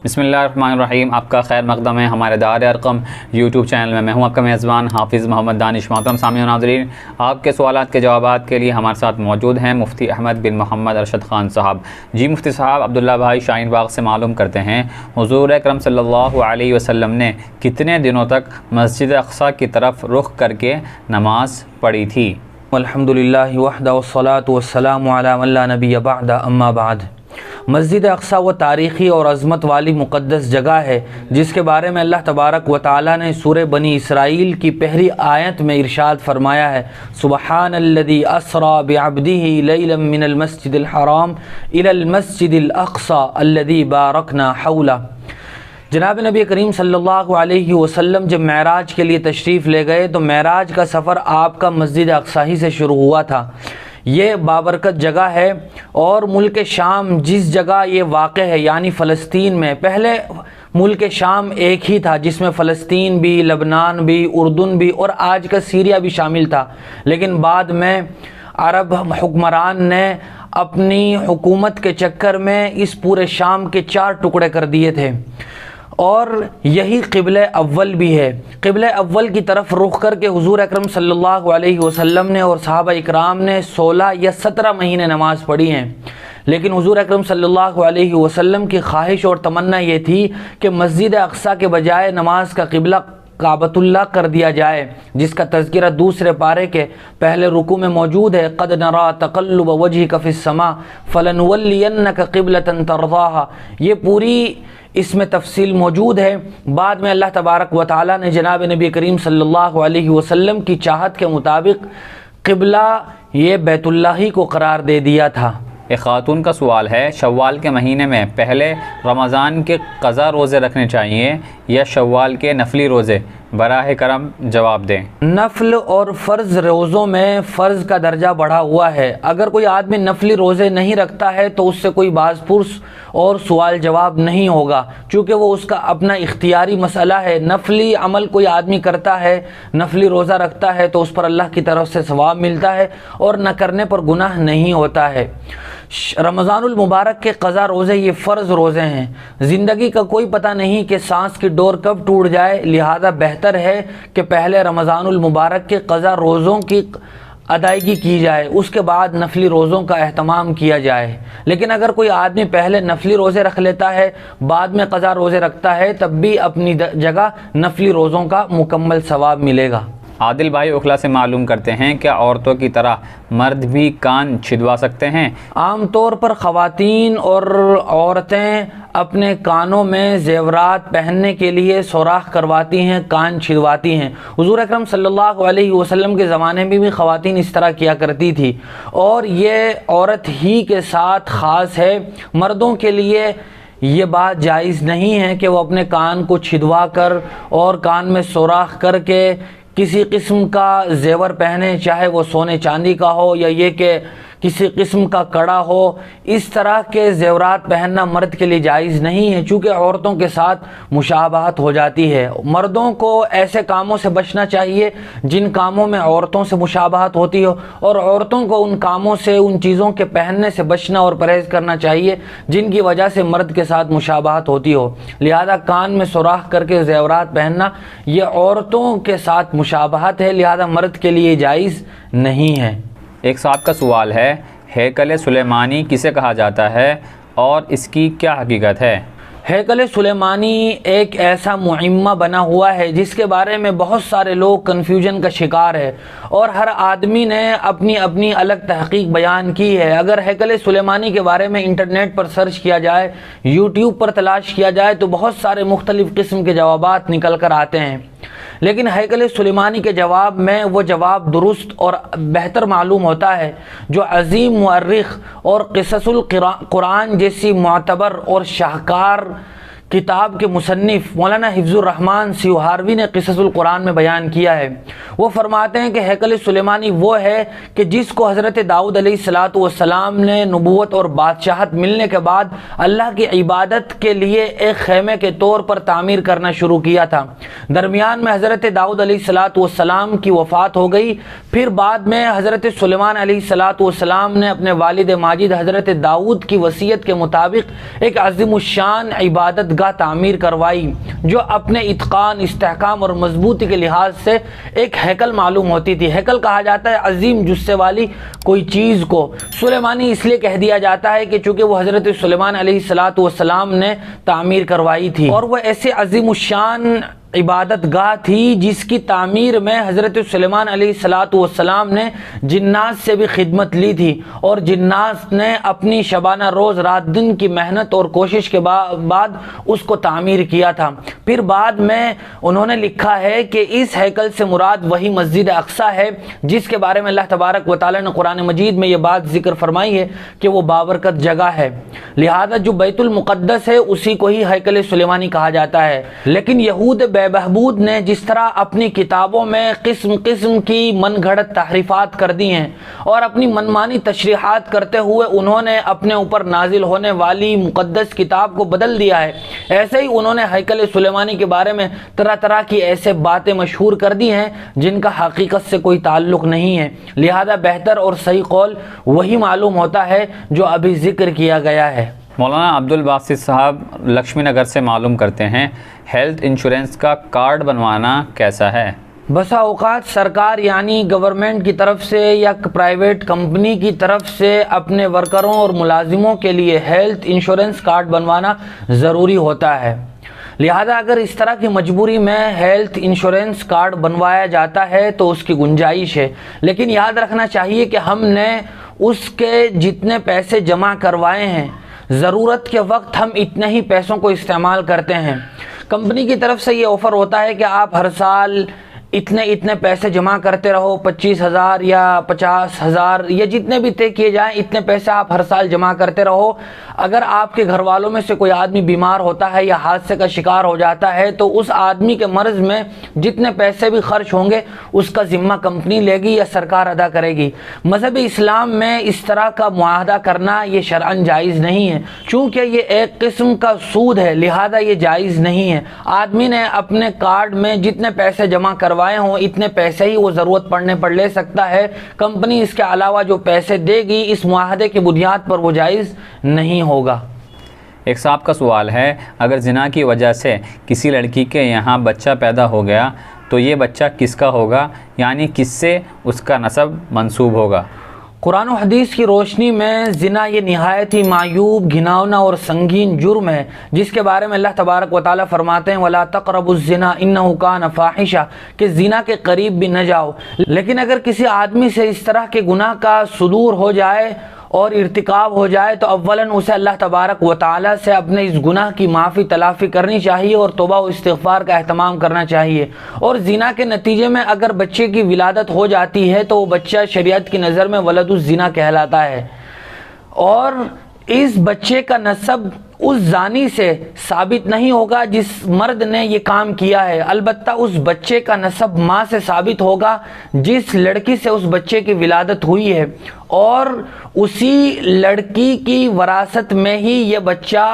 बिस्मिल्लाहिर्रहमानिर्रहीम। आपका खैर मकदम है हमारे दार अरकम यूट्यूब चैनल में। मैं हूं आपका मेज़बान हाफिज़ मोहम्मद दानिश। मोहतरम सामीन और नाज़रीन, आपके सवालात के जवाबात के लिए हमारे साथ मौजूद हैं मुफ्ती अहमद बिन मोहम्मद अरशद ख़ान साहब। जी मुफ्ती साहब, अब्दुल्ला भाई शाहीन बाग से मालूम करते हैं, हुज़ूर अकरम सल्लल्लाहु अलैहि वसल्लम ने कितने दिनों तक मस्जिद अक़सा की तरफ रुख़ करके नमाज़ पढ़ी थी? अल्हम्दुलिल्लाहि वहदा वस्सलातु वस्सलामु अला मन ला नबिय्य बअद, अम्मा बाद। मस्जिद अक़सा वो तारीख़ी और अज़मत वाली मुक़द्दस जगह है जिसके बारे में अल्लाह तबारक व तआला ने सूरह बनी इसराइल की पहली आयत में इरशाद फरमाया है, सुबहानल्लज़ी अस्रा बिअब्दिही लैलन मिनल मस्जिदिल हराम इलल मस्जिदिल अक़सा अल्लज़ी बारकना हौला। जनाब नबी करीम सल्लल्लाहु अलैहि वसल्लम जब मेराज के लिए तशरीफ़ ले गए तो मेराज का सफ़र आपका मस्जिद अक़सा ही से शुरू हुआ था। ये बाबरकत जगह है और मुल्क शाम जिस जगह ये वाक़ है यानी फ़लस्तीन में, पहले मुल्क शाम एक ही था जिसमें फ़लस्तीन भी, लबनान भी, उर्दुन भी और आज का सीरिया भी शामिल था, लेकिन बाद में अरब हुक्मरान ने अपनी हुकूमत के चक्कर में इस पूरे शाम के 4 टुकड़े कर दिए थे और यही क़िबले अव्वल भी है। क़िबले अव्वल की तरफ रुख करके हुज़ूर अकरम सल्लल्लाहु अलैहि वसल्लम ने और सहाबा इकराम ने 16 या 17 महीने नमाज़ पढ़ी हैं, लेकिन हुज़ूर अकरम सल्लल्लाहु अलैहि वसल्लम की ख्वाहिश और तमन्ना ये थी कि मस्जिद अक़सा के बजाय नमाज का क़िबला काबतुल्लाह कर दिया जाए, जिसका तज़किरा दूसरे पारे के पहले रुकू में मौजूद है। क़द नरा तक़ल्लुब वजहिक फ़िस्समा फ़लनुवल्लियन्नक क़िबलतन तर्ज़ाहा। ये पूरी इसमें तफसील मौजूद है। बाद में अल्लाह तबारक व तआला ने जनाब नबी करीम सल्लल्लाहु अलैहि वसल्लम की चाहत के मुताबिक क़िबला ये बैतुल्लाह को करार दे दिया था। एक ख़ातून का सवाल है, शव्वाल के महीने में पहले रमज़ान के क़ज़ा रोज़े रखने चाहिए या शव्वाल के नफली रोज़े? बराह करम जवाब दें। नफल और फ़र्ज़ रोज़ों में फ़र्ज़ का दर्जा बढ़ा हुआ है। अगर कोई आदमी नफली रोज़े नहीं रखता है तो उससे कोई बाज़पुर्स और सवाल जवाब नहीं होगा, चूँकि वो उसका अपना इख्तियारी मसला है। नफली अमल कोई आदमी करता है, नफली रोज़ा रखता है तो उस पर अल्लाह की तरफ से सवाब मिलता है और न करने पर गुनाह नहीं होता है। रमज़ानुल मुबारक के क़ज़ा रोज़े ये फ़र्ज़ रोज़े हैं। ज़िंदगी का कोई पता नहीं कि सांस की डोर कब टूट जाए, लिहाजा बेहतर है कि पहले रमज़ानुल मुबारक के क़ज़ा रोज़ों की अदायगी की जाए, उसके बाद नफली रोज़ों का अहतमाम किया जाए। लेकिन अगर कोई आदमी पहले नफली रोज़े रख लेता है, बाद में क़ज़ा रोज़े रखता है, तब भी अपनी जगह नफली रोज़ों का मुकम्मल सवाब मिलेगा। आदिल भाई ओखला से मालूम करते हैं, क्या औरतों की तरह मर्द भी कान छिदवा सकते हैं? आम तौर पर ख़वातीन और औरतें अपने कानों में ज़ेवरात पहनने के लिए सुराख करवाती हैं, कान छिदवाती हैं। हुज़ूर अकरम सल्लल्लाहु अलैहि वसल्लम के ज़माने में भी ख़वातीन इस तरह किया करती थी और ये औरत ही के साथ ख़ास है। मर्दों के लिए ये बात जायज़ नहीं है कि वो अपने कान को छिदवा कर और कान में सुराख करके किसी किस्म का जेवर पहने, चाहे वो सोने चांदी का हो या ये कि किसी किस्म का कड़ा हो। इस तरह के जेवरात पहनना मर्द के लिए जायज़ नहीं है, चूँकि औरतों के साथ मुशाबहत हो जाती है। मर्दों को ऐसे कामों से बचना चाहिए जिन कामों में औरतों से मुशाबहत होती हो, और औरतों को उन कामों से, उन चीज़ों के पहनने से बचना और परहेज़ करना चाहिए जिनकी वजह से मर्द के साथ मुशाबहत होती हो। लिहाजा कान में सुराख करके जेवरात पहनना ये औरतों के साथ मुशाबहत है, लिहाजा मर्द के लिए जायज़ नहीं है। एक साहब का सवाल है, हैकल सुलेमानी किसे कहा जाता है और इसकी क्या हकीकत है? हैकल सुलेमानी एक ऐसा मुइम्मा बना हुआ है जिसके बारे में बहुत सारे लोग कन्फ्यूजन का शिकार है और हर आदमी ने अपनी अपनी अलग तहकीक बयान की है। अगर हैकल सुलेमानी के बारे में इंटरनेट पर सर्च किया जाए, यूट्यूब पर तलाश किया जाए तो बहुत सारे मुख्तलिफ़ किस्म के जवाबात निकल कर आते हैं, लेकिन हैकल सुलेमानी के जवाब में वो जवाब दुरुस्त और बेहतर मालूम होता है जो अज़ीम मुअर्रिख़ और क़िससुल कुरान जैसी मुअतबर और शाहकार किताब के मुसन्निफ़ मौलाना हिफ्ज़ुर रहमान सिवहारवी ने क़िससुल कुरान में बयान किया है। वो फरमाते हैं कि हैकल सुलेमानी वो है कि जिसको हज़रत दाऊद अलैहिस्सलातु वस्सलाम ने नबूवत और बादशाहत मिलने के बाद अल्लाह की इबादत के लिए एक खेमे के तौर पर तामीर करना शुरू किया था। दरमियान में हज़रत दाऊद अलैहिस्सलातु वस्सलाम की वफ़ात हो गई, फिर बाद में हज़रत सुलेमान अलैहिस्सलातु वस्सलाम ने अपने वालिद माजिद हज़रत दाऊद की वसीयत के मुताबिक एक अज़ीमुश्शान इबादत ईदगाह तामीर करवाई, जो अपने इत्कान, इस्तेहकाम और मजबूती के लिहाज से एक हैकल मालूम होती थी। हैकल कहा जाता है अजीम जुस्से वाली कोई चीज़ को। सुलेमानी इसलिए कह दिया जाता है कि चूँकि वो हज़रत सुलेमान अलैहिस्सलातु वस्सलाम ने तामीर करवाई थी, और वह ऐसे अजीमुशान इबादत गाह थी जिसकी तामीर में हज़रत सुलेमान अलैहिस्सलातु वस्सलाम ने जिन्नात से भी खिदमत ली थी, और जिन्नात ने अपनी शबाना रोज़ रात दिन की मेहनत और कोशिश के बाद उसको तामीर किया था। फिर बाद में उन्होंने लिखा है कि इस हैकल से मुराद वही मस्जिद अक्सा है जिसके बारे में अल्लाह तबारक व तआला ने कुरान मजीद में ये बात जिक्र फरमाई है कि वो बाबरकत जगह है। लिहाजा जो बैतुल मुक़द्दस है उसी को ही हैकल सुलेमानी कहा जाता है। लेकिन यहूद बेबहबूद ने जिस तरह अपनी किताबों में किस्म किस्म की मनगढ़ंत तहरीफात कर दी हैं और अपनी मनमानी तशरीहात करते हुए उन्होंने अपने ऊपर नाजिल होने वाली मुक़द्दस किताब को बदल दिया है, ऐसे ही उन्होंने हैकल सुलेमानी के बारे में तरह तरह की ऐसे बातें मशहूर कर दी हैं जिनका हकीकत से कोई ताल्लुक़ नहीं है। लिहाजा बेहतर और सही कौल वही मालूम होता है जो अभी जिक्र किया गया है। मौलाना अब्दुल बासित साहब लक्ष्मी नगर से मालूम करते हैं, हेल्थ इंश्योरेंस का कार्ड बनवाना कैसा है? बसा औकात सरकार यानी गवर्नमेंट की तरफ से या प्राइवेट कंपनी की तरफ से अपने वर्करों और मुलाजिमों के लिए हेल्थ इंश्योरेंस कार्ड बनवाना ज़रूरी होता है। लिहाजा अगर इस तरह की मजबूरी में हेल्थ इंश्योरेंस कार्ड बनवाया जाता है तो उसकी गुंजाइश है, लेकिन याद रखना चाहिए कि हमने उसके जितने पैसे जमा करवाए हैं, ज़रूरत के वक्त हम इतने ही पैसों को इस्तेमाल करते हैं। कंपनी की तरफ से ये ऑफ़र होता है कि आप हर साल इतने इतने पैसे जमा करते रहो, 25,000 या 50,000 या जितने भी तय किए जाएं, इतने पैसे आप हर साल जमा करते रहो। अगर आपके घर वालों में से कोई आदमी बीमार होता है या हादसे का शिकार हो जाता है तो उस आदमी के मर्ज़ में जितने पैसे भी खर्च होंगे उसका ज़िम्मा कंपनी लेगी या सरकार अदा करेगी। मज़हब इस्लाम में इस तरह का मुआहदा करना ये शरअन जायज़ नहीं है, चूँकि ये एक किस्म का सूद है, लिहाजा ये जायज़ नहीं है। आदमी ने अपने कार्ड में जितने पैसे जमा करवाए हों इतने पैसे ही वो ज़रूरत पड़ने पर ले सकता है। कंपनी इसके अलावा जो पैसे देगी इस मुआहदे की बुनियाद पर वो जायज़ नहीं होगा। एक साहब का सवाल है, अगर जिना की वजह से किसी लड़की के यहाँ बच्चा पैदा हो गया तो ये बच्चा किसका होगा, यानी किससे उसका नसब मंसूब होगा? कुरान और हदीस की रोशनी में ज़िना ये निहायत ही मायूब, घिनौना और संगीन जुर्म है, जिसके बारे में अल्लाह तबारक व तआला फरमाते हैं वला तक़रबुज़्ज़िना इन्नहु कान फ़ाहिशा, कि ज़िना के करीब भी न जाओ। लेकिन अगर किसी आदमी से इस तरह के गुनाह का सुदूर हो जाए और इर्तिकाब हो जाए तो अव्वलन उसे अल्लाह तबारक व तआला से अपने इस गुनाह की माफ़ी तलाफ़ी करनी चाहिए और तौबा व इस्तिग़फ़ार का एहतमाम करना चाहिए। और ज़िना के नतीजे में अगर बच्चे की विलादत हो जाती है तो वो बच्चा शरीयत की नज़र में वलदुज़ ज़िना कहलाता है, और इस बच्चे का नसब उस जानी से साबित नहीं होगा जिस मर्द ने ये काम किया है, अलबत्ता उस बच्चे का नसब माँ से साबित होगा जिस लड़की से उस बच्चे की विलादत हुई है, और उसी लड़की की वरासत में ही ये बच्चा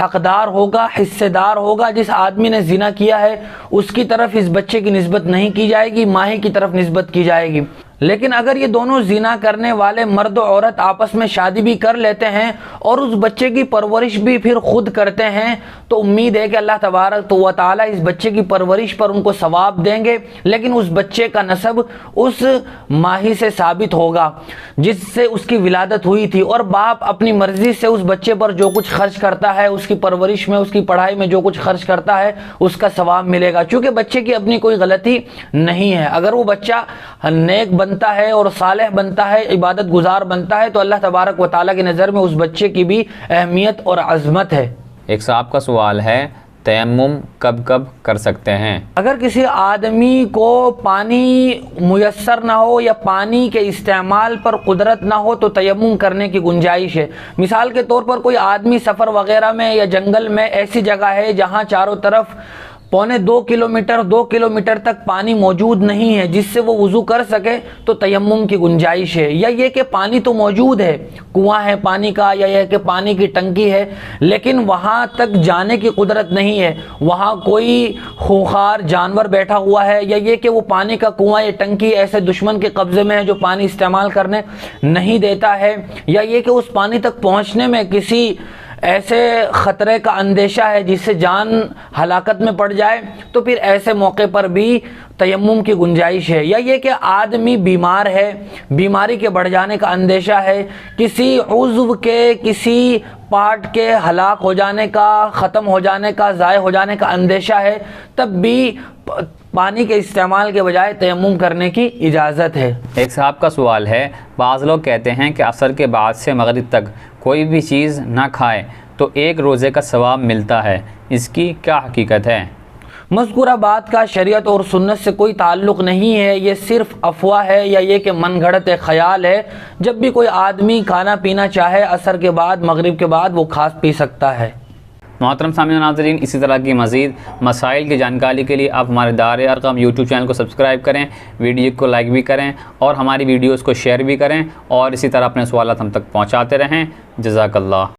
हकदार होगा, हिस्सेदार होगा। जिस आदमी ने जिना किया है उसकी तरफ इस बच्चे की निस्बत नहीं की जाएगी, माँ ही की तरफ निस्बत की जाएगी। लेकिन अगर ये दोनों जिना करने वाले मर्द और औरत आपस में शादी भी कर लेते हैं और उस बच्चे की परवरिश भी फिर खुद करते हैं तो उम्मीद है कि अल्लाह तबारक व तआला इस बच्चे की परवरिश पर उनको सवाब देंगे, लेकिन उस बच्चे का नसब उस माही से साबित होगा जिससे उसकी विलादत हुई थी, और बाप अपनी मर्जी से उस बच्चे पर जो कुछ खर्च करता है, उसकी परवरिश में, उसकी पढ़ाई में जो कुछ खर्च करता है उसका सवाब मिलेगा, चूँकि बच्चे की अपनी कोई गलती नहीं है। अगर वो बच्चा नेक बनता है और सालेह बनता है, इबादत गुजार बनता है, तो अल्लाह तबारक व तआला की नज़र में उस बच्चे की भी अहमियत और अज़मत है। एक साहब का सवाल है, तयम्मुम कब कब कर सकते हैं? अगर किसी आदमी को पानी मुयस्सर ना हो या पानी के इस्तेमाल पर कुदरत ना हो तो तयम्मुम करने की गुंजाइश है। मिसाल के तौर पर कोई आदमी सफ़र वगैरह में या जंगल में ऐसी जगह है जहाँ चारों तरफ 2 किलोमीटर तक पानी मौजूद नहीं है जिससे वो वज़ू कर सके, तो तयम्मुम की गुंजाइश है। या ये कि पानी तो मौजूद है, कुआं है पानी का, या यह कि पानी की टंकी है, लेकिन वहाँ तक जाने की कुदरत नहीं है, वहाँ कोई खूंखार जानवर बैठा हुआ है, या ये कि वो पानी का कुआं या टंकी ऐसे दुश्मन के कब्ज़े में है जो पानी इस्तेमाल करने नहीं देता है, या ये कि उस पानी तक पहुँचने में किसी ऐसे ख़तरे का अंदेशा है जिससे जान हलाकत में पड़ जाए, तो फिर ऐसे मौके पर भी तयम्मुम की गुंजाइश है। या ये कि आदमी बीमार है, बीमारी के बढ़ जाने का अंदेशा है, किसी उज़्व के किसी पार्ट के हलाक हो जाने का, ख़त्म हो जाने का, ज़ाय हो जाने का अंदेशा है, तब भी पानी के इस्तेमाल के बजाय तयम्मुम करने की इजाज़त है। एक साहब का सवाल है, बाज़ लोग कहते हैं कि असर के बाद से मगरिब तक कोई भी चीज़ ना खाए तो एक रोज़े का सवाब मिलता है, इसकी क्या हकीकत है? मज़कूरा बात का शरीयत और सुन्नत से कोई ताल्लुक़ नहीं है, ये सिर्फ़ अफवाह है या ये कि मनगढ़ंत ख़याल है। जब भी कोई आदमी खाना पीना चाहे असर के बाद, मगरिब के बाद, वो खा पी सकता है। मोहतरम सामीन नाज़रीन, इसी तरह की मज़ीद मसाइल की जानकारी के लिए आप हमारे दार अरक़म यूट्यूब चैनल को सब्सक्राइब करें, वीडियो को लाइक भी करें और हमारी वीडियोज़ को शेयर भी करें और इसी तरह अपने सवालात हम तक पहुँचाते रहें। जज़ाकल्लाह।